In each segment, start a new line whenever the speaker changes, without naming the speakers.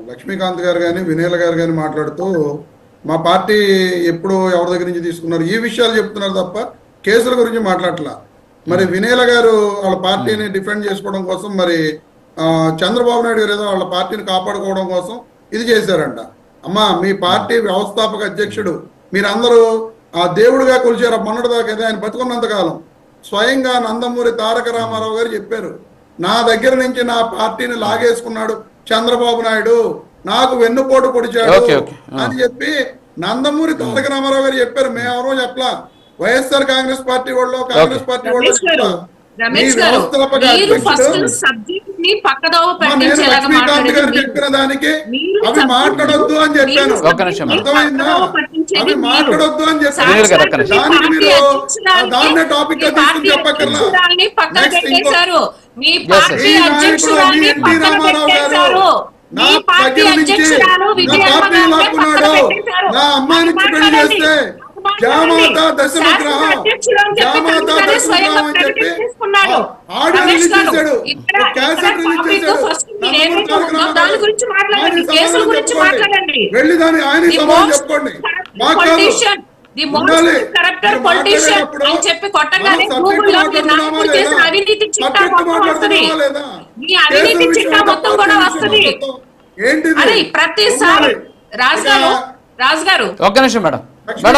లక్ష్మీకాంత్ గారు కానీ వినయల గారు కానీ మాట్లాడుతూ మా పార్టీ ఎప్పుడు ఎవరి దగ్గర నుంచి తీసుకున్నారు ఈ విషయాలు చెప్తున్నారు తప్ప కేసుల గురించి మాట్లాడట్లా. మరి వినయల గారు వాళ్ళ పార్టీని డిఫెండ్ చేసుకోవడం కోసం మరి చంద్రబాబు నాయుడు గారు ఏదో వాళ్ళ పార్టీని కాపాడుకోవడం కోసం ఇది చేశారంట. అమ్మా మీ పార్టీ వ్యవస్థాపక అధ్యక్షుడు మీరందరూ ఆ దేవుడిగా కొలిచారు మొన్నటి దాకా ఆయన బతుకున్నంత కాలం. స్వయంగా నందమూరి తారక రామారావు గారు చెప్పారు, నా దగ్గర నుంచి నా పార్టీని లాగేసుకున్నాడు చంద్రబాబు నాయుడు, నాకు వెన్నుపోటు పొడిచాడు అని చెప్పి నందమూరి తారక రామారావు గారు చెప్పారు. మేమెవరో చెప్పలా, వైఎస్ఆర్ కాంగ్రెస్ పార్టీ వాళ్ళు కాంగ్రెస్ పార్టీ వాళ్ళు చెప్పిన దానికి అవి మాట్లాడొద్దు అని చెప్పాను. అర్థమైందా? అవి మాట్లాడొద్దు అని చెప్పాను. దానికి మీరు దాన్నే టాపిక్ గా తీసుకుని చెప్పక్కర్లా. నెక్స్ట్ ఎన్టీ రామారావు గారు నా దగ్గర నుంచి నా పార్టీ లాక్కున్నాడు, నా అమ్మాయిని పెళ్లి చేస్తే జామాత దశమగ్రహం అని చెప్పి ఆడియో రిలీజ్ చేశాడు, క్యాసెట్ రిలీజ్ చేశాడు. వెళ్ళి దాన్ని ఆయన సమాధానం చెప్పుకోండి.
ఏంటి ప్రతిసారి రాజుగారు ఒక్క నిమిషం మేడం,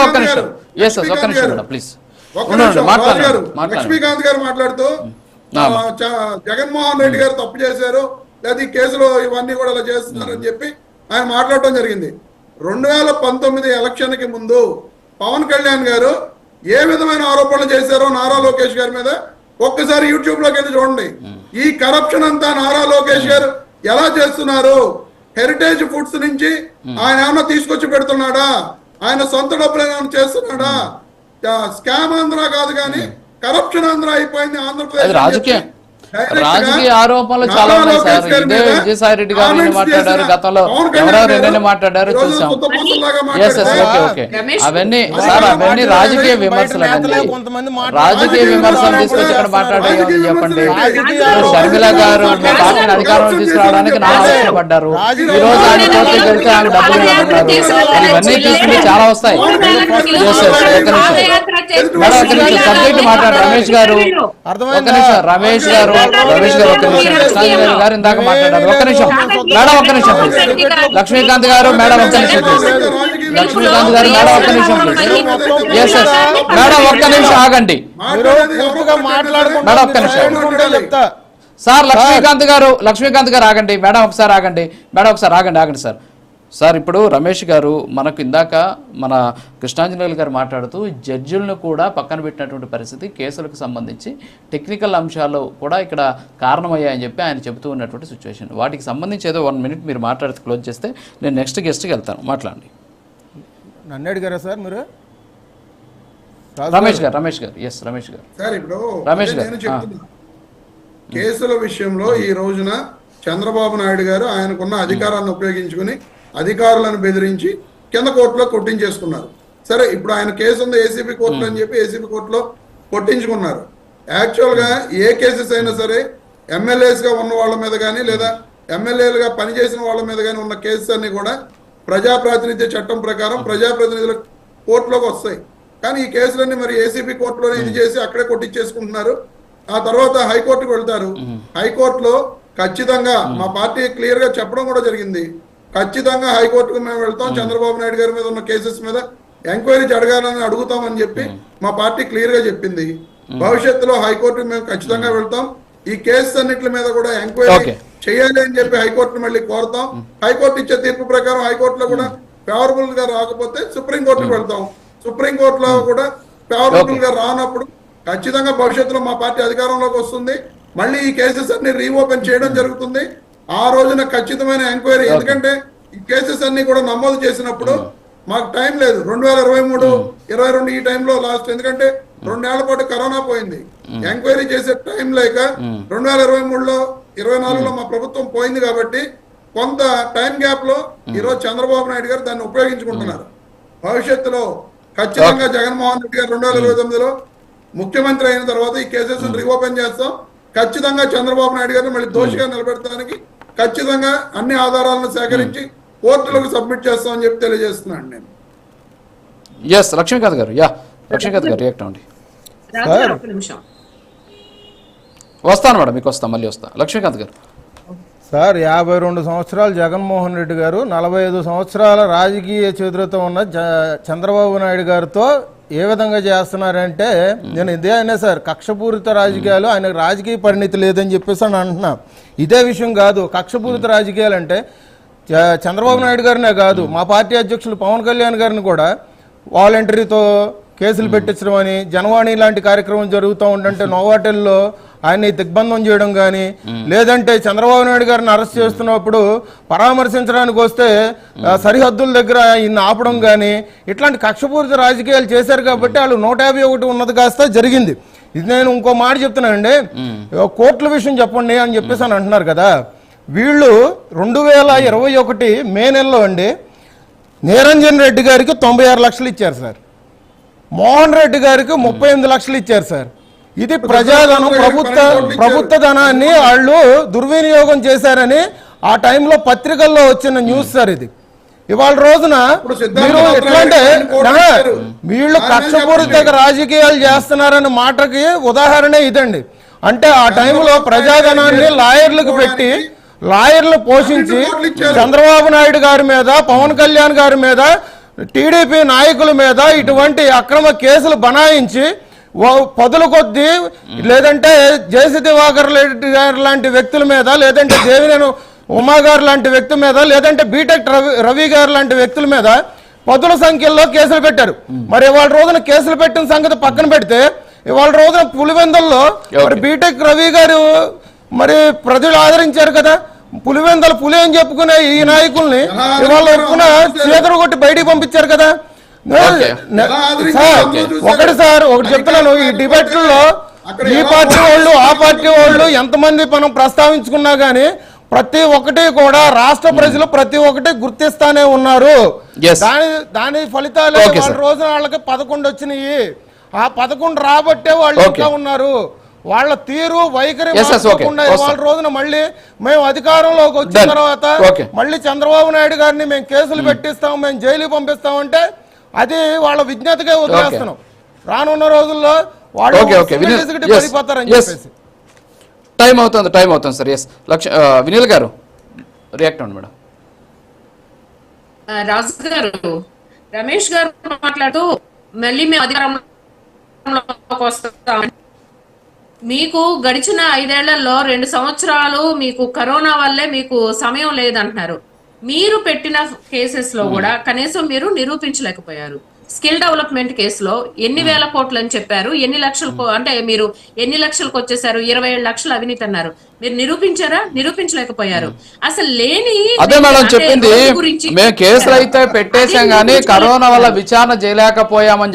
ఒక్క నిమిషం, ఒక్క నిమిషం మేడం ప్లీజ్.
లక్ష్మీకాంత్ గారు మాట్లాడుతూ జగన్మోహన్ రెడ్డి గారు తప్పు చేశారు లేదా ఈ కేసులో ఇవన్నీ కూడా ఇలా చేస్తున్నారు అని చెప్పి ఆయన మాట్లాడటం జరిగింది. 2019 ఎలక్షన్ కి ముందు పవన్ కళ్యాణ్ గారు ఏ విధమైన ఆరోపణలు చేశారో నారా లోకేష్ గారి మీద ఒక్కసారి యూట్యూబ్ లోకి వెళ్ళి చూడండి. ఈ కరప్షన్ అంతా నారా లోకేష్ గారు ఎలా చేస్తున్నారు, హెరిటేజ్ ఫుడ్స్ నుంచి ఆయన ఏమన్నా తీసుకొచ్చి పెడుతున్నాడా, ఆయన సొంత డబ్బులు ఏమైనా చేస్తున్నాడా, స్కామ్ ఆంధ్ర కాదు కానీ కరప్షన్ ఆంధ్ర అయిపోయింది ఆంధ్రప్రదేశ్.
రాజకీయ ఆరోపణలు చాలా ఉన్నాయి సార్. ఇదే విజయసాయి రెడ్డి గారు మాట్లాడారు, గతంలో ఎవరెవరు మాట్లాడారు చూసాం. ఓకే అవన్నీ సార్, అవన్నీ రాజకీయ విమర్శలు, రాజకీయ విమర్శలు తీసుకొచ్చి ఇక్కడ మాట్లాడారు చెప్పండి. షర్మిల గారు పార్టీని అధికారంలో తీసుకురావడానికి నా అవసరపడ్డారు, ఈ రోజు ఆయన కోర్టుకు వెళ్తే ఆయన డబ్బులు ఇవ్వబడ్డారు. ఇవన్నీ తీసుకుంటే చాలా వస్తాయి. మేడం ఒక నిమిషం సబ్జెక్ట్ మాట్లాడారు రమేష్ గారు, ఒక నిమిషం రమేష్ గారు ఒక్క నిమిషం, కృష్ణాంజలి గారు ఇందాక మాట్లాడారు. ఒక్క నిమిషం మేడం, ఒక్క నిమిషం ప్లీజ్. లక్ష్మీకాంత్ గారు మేడం ఒక్క నిమిషం ప్లీజ్. లక్ష్మీకాంత్ గారు మేడం ఒక్క నిమిషం ప్లీజ్. ఎస్ మేడం ఒక్క నిమిషం ఆగండి మేడం, ఒక్క నిమిషం సార్. లక్ష్మీకాంత్ గారు ఆగండి మేడం, ఒకసారి ఆగండి మేడం, ఒకసారి ఆగండి సార్. సార్ ఇప్పుడు రమేష్ గారు మనకు ఇందాక మన కృష్ణాంజనేయులు గారు మాట్లాడుతూ జడ్జిలను కూడా పక్కన పెట్టినటువంటి పరిస్థితి, కేసులకు సంబంధించి టెక్నికల్ అంశాలు కూడా ఇక్కడ కారణమయ్యాయని చెప్పి ఆయన చెబుతూ ఉన్నటువంటి సిచ్యువేషన్. వాటికి సంబంధించి ఏదో 1 మినిట్ మీరు మాట్లాడితే క్లోజ్ చేస్తే నేను నెక్స్ట్ గెస్ట్కి వెళ్తాను. మాట్లాడండి.
నన్ను అడిగారా సార్ మీరు?
రమేష్ గారు ఎస్ రమేష్ గారు.
సార్ ఇప్పుడు కేసుల విషయంలో ఈ రోజున చంద్రబాబు నాయుడు గారు ఆయనకున్న అధికారాన్ని ఉపయోగించుకుని అధికారులను బెదిరించి కింద కోర్టులో కొట్టించేసుకున్నారు. సరే ఇప్పుడు ఆయన కేసు ఉంది ఏసీబీ కోర్టులో అని చెప్పి ఏసీబీ కోర్టులో కొట్టించుకున్నారు. యాక్చువల్గా ఏ కేసెస్ అయినా సరే ఎమ్మెల్యేస్గా ఉన్న వాళ్ళ మీద కానీ లేదా ఎమ్మెల్యేలుగా పనిచేసిన వాళ్ళ మీద కానీ ఉన్న కేసెస్ అన్ని కూడా ప్రజాప్రాతినిధ్య చట్టం ప్రకారం ప్రజాప్రతినిధుల కోర్టులోకి వస్తాయి. కానీ ఈ కేసులన్నీ మరి ఏసీబీ కోర్టులోనే ఇది చేసి అక్కడే కొట్టించేసుకుంటున్నారు. ఆ తర్వాత హైకోర్టుకు వెళ్తారు. హైకోర్టులో ఖచ్చితంగా మా పార్టీ క్లియర్ గా చెప్పడం కూడా జరిగింది, ఖచ్చితంగా హైకోర్టుకు మేము వెళ్తాం, చంద్రబాబు నాయుడు గారి మీద ఉన్న కేసెస్ మీద ఎంక్వైరీ జరగాలని అడుగుతామని చెప్పి మా పార్టీ క్లియర్ గా చెప్పింది. భవిష్యత్తులో హైకోర్టుకు మేము ఖచ్చితంగా వెళ్తాం, ఈ కేసెస్ అన్నిటి మీద కూడా ఎంక్వైరీ చేయాలి అని చెప్పి హైకోర్టును మళ్ళీ కోరుతాం. హైకోర్టు ఇచ్చే తీర్పు ప్రకారం హైకోర్టులో కూడా ఫేవరబుల్ గా రాకపోతే సుప్రీంకోర్టుకు వెళ్తాం. సుప్రీంకోర్టులో కూడా ఫేవరబుల్ గా రానప్పుడు ఖచ్చితంగా భవిష్యత్తులో మా పార్టీ అధికారంలోకి వస్తుంది, మళ్ళీ ఈ కేసెస్ అన్ని రీఓపెన్ చేయడం జరుగుతుంది. ఆ రోజున ఖచ్చితమైన ఎంక్వైరీ, ఎందుకంటే ఈ కేసెస్ అన్ని కూడా నమోదు చేసినప్పుడు మాకు టైం లేదు. 2023, 22 ఈ టైంలో లాస్ట్, ఎందుకంటే 2 ఏళ్ల పాటు కరోనా పోయింది, ఎంక్వైరీ చేసే టైం లేక 2023లో 24లో మా ప్రభుత్వం పోయింది. కాబట్టి కొంత టైం గ్యాప్ లో ఈరోజు చంద్రబాబు నాయుడు గారు దాన్ని ఉపయోగించుకుంటున్నారు. భవిష్యత్తులో ఖచ్చితంగా జగన్మోహన్ రెడ్డి గారు 2029లో ముఖ్యమంత్రి అయిన తర్వాత ఈ కేసెస్ రీఓపెన్ చేస్తాం. ఖచ్చితంగా చంద్రబాబు నాయుడు గారిని మళ్ళీ దోషిగా నిలబెట్టడానికి ఖచ్చితంగా అన్ని ఆధారాలను సేకరించి కోర్టులకు సబ్మిట్ చేస్తామని చెప్పి తెలియజేస్తున్నాను నేను.
ఎస్ లక్ష్మీకాంత్ గారు, లక్ష్మీకాంత్ గారు రియాక్ట్ అవ్వండి. వస్తాను మేడం, మీకు వస్తా, మళ్ళీ వస్తా. లక్ష్మీకాంత్ గారు.
సార్ 52 సంవత్సరాలు జగన్మోహన్ రెడ్డి గారు, 45 సంవత్సరాల రాజకీయ చతురత ఉన్న చంద్రబాబు నాయుడు గారితో ఏ విధంగా చేస్తున్నారంటే, నేను ఇదే అయినా సార్ కక్షపూరిత రాజకీయాలు, ఆయనకు రాజకీయ పరిణితి లేదని చెప్పేసి అని అంటున్నా. ఇదే విషయం కాదు, కక్షపూరిత రాజకీయాలు అంటే చంద్రబాబు నాయుడు గారినే కాదు, మా పార్టీ అధ్యక్షులు పవన్ కళ్యాణ్ గారిని కూడా వాలంటరీతో కేసులు పెట్టించడం అని, జనవాణి లాంటి కార్యక్రమం జరుగుతూ ఉండంటే నోవాటెల్లో ఆయన్ని దిగ్బంధం చేయడం కానీ, లేదంటే చంద్రబాబు నాయుడు గారిని అరెస్ట్ చేస్తున్నప్పుడు పరామర్శించడానికి వస్తే సరిహద్దుల దగ్గర ఈయన ఆపడం కానీ, ఇట్లాంటి కక్షపూరిత రాజకీయాలు చేశారు కాబట్టి వాళ్ళు 151 ఉన్నది కాస్త జరిగింది. ఇది నేను ఇంకో మాట చెప్తున్నానండి, కోర్టుల విషయం చెప్పండి అని చెప్పేసి అని అంటున్నారు కదా. వీళ్ళు 2021 మే నెలలో అండి నిరంజన్ రెడ్డి గారికి 96 లక్షలు ఇచ్చారు సార్, మోహన్ రెడ్డి గారికి 38 లక్షలు ఇచ్చారు సార్. ఇది ప్రజాధనం, ప్రభుత్వ ధనాన్ని వాళ్ళు దుర్వినియోగం చేశారని ఆ టైంలో పత్రికల్లో వచ్చిన న్యూస్ సార్ ఇది. ఇవాళ రోజున మీరు ఎట్లంటే వీళ్ళు కక్షపూరిత రాజకీయాలు చేస్తున్నారనే మాటకి ఉదాహరణ ఇదండి. అంటే ఆ టైంలో ప్రజాధనాన్ని లాయర్లకు పెట్టి, లాయర్లు పోషించి చంద్రబాబు నాయుడు గారి మీద, పవన్ కళ్యాణ్ గారి మీద, టీడీపీ నాయకుల మీద ఇటువంటి అక్రమ కేసులు బనాయించి పదుల కొద్దీ, లేదంటే జేసీ దివాకర్ రెడ్డి గారు లాంటి వ్యక్తుల మీద, లేదంటే దేవినేని ఉమా గారు లాంటి వ్యక్తి మీద, లేదంటే బీటెక్ రవి గారు లాంటి వ్యక్తుల మీద పదుల సంఖ్యలో కేసులు పెట్టారు. మరి ఇవాళ రోజున కేసులు పెట్టిన సంగతి పక్కన పెడితే, ఇవాళ రోజున పులివెందుల్లో మరి బీటెక్ రవి గారు మరి ప్రజలు ఆదరించారు కదా. పులివెందుల పులి అని చెప్పుకునే ఈ నాయకుల్ని ఇవాళ ఒప్పున చేతులు కొట్టి బయటికి పంపించారు కదా. ఒకటి చెప్తున్నాను, ఈ డిబేట్లలో ఈ పార్టీ వాళ్ళు ఆ పార్టీ వాళ్ళు ఎంతమంది మనం ప్రస్తావించుకున్నా గానీ ప్రతి ఒక్కటి కూడా రాష్ట్ర ప్రజలు ప్రతి ఒక్కటి గుర్తిస్తానే ఉన్నారు. దాని ఫలితాలు వాళ్ళ రోజున వాళ్ళకి 11 వచ్చినాయి. ఆ 11 రాబట్టే వాళ్ళు ఇంకా ఉన్నారు. వాళ్ళ తీరు వైఖరి వాళ్ళ రోజున మళ్ళీ మేము అధికారంలోకి వచ్చిన తర్వాత మళ్ళీ చంద్రబాబు నాయుడు గారిని మేము కేసులు పెట్టిస్తాం, మేము జైలుకి పంపిస్తామంటే అది వాళ్ళ విజ్ఞతకే వదిలేస్తున్నాం. రానున్న రోజుల్లో వాళ్ళు పడిపోతారని చెప్పేసి.
టైం అవుతుంది సార్. ఎస్ వినీల్ గారు రియాక్ట్ అవ్వండి మేడం.
రాజు గారు, రమేష్ గారు మాట్లాడుతూ మళ్ళీ మేము అధికారంలోకి వస్తాం. మీకు గడిచిన 5 ఏళ్లలో 2 సంవత్సరాలు మీకు కరోనా వల్లే మీకు సమయం లేదంటున్నారు. మీరు పెట్టిన కేసెస్ లో కూడా కనీసం మీరు నిరూపించలేకపోయారు. స్కిల్ డెవలప్మెంట్ కేసులో ఎన్ని వేల కోట్లు అని చెప్పారు, ఎన్ని లక్షలు అంటే మీరు ఎన్ని లక్షలకు వచ్చేసారు, 27 లక్షలు అవినీతి అన్నారు. మీరు నిరూపించారా? నిరూపించలేకపోయారు. అసలు లేని
అదే మేడం చెప్పింది, మేము కేసులు అయితే పెట్టేసాం కానీ కరోనా వల్ల విచారణ చేయలేకపోయామని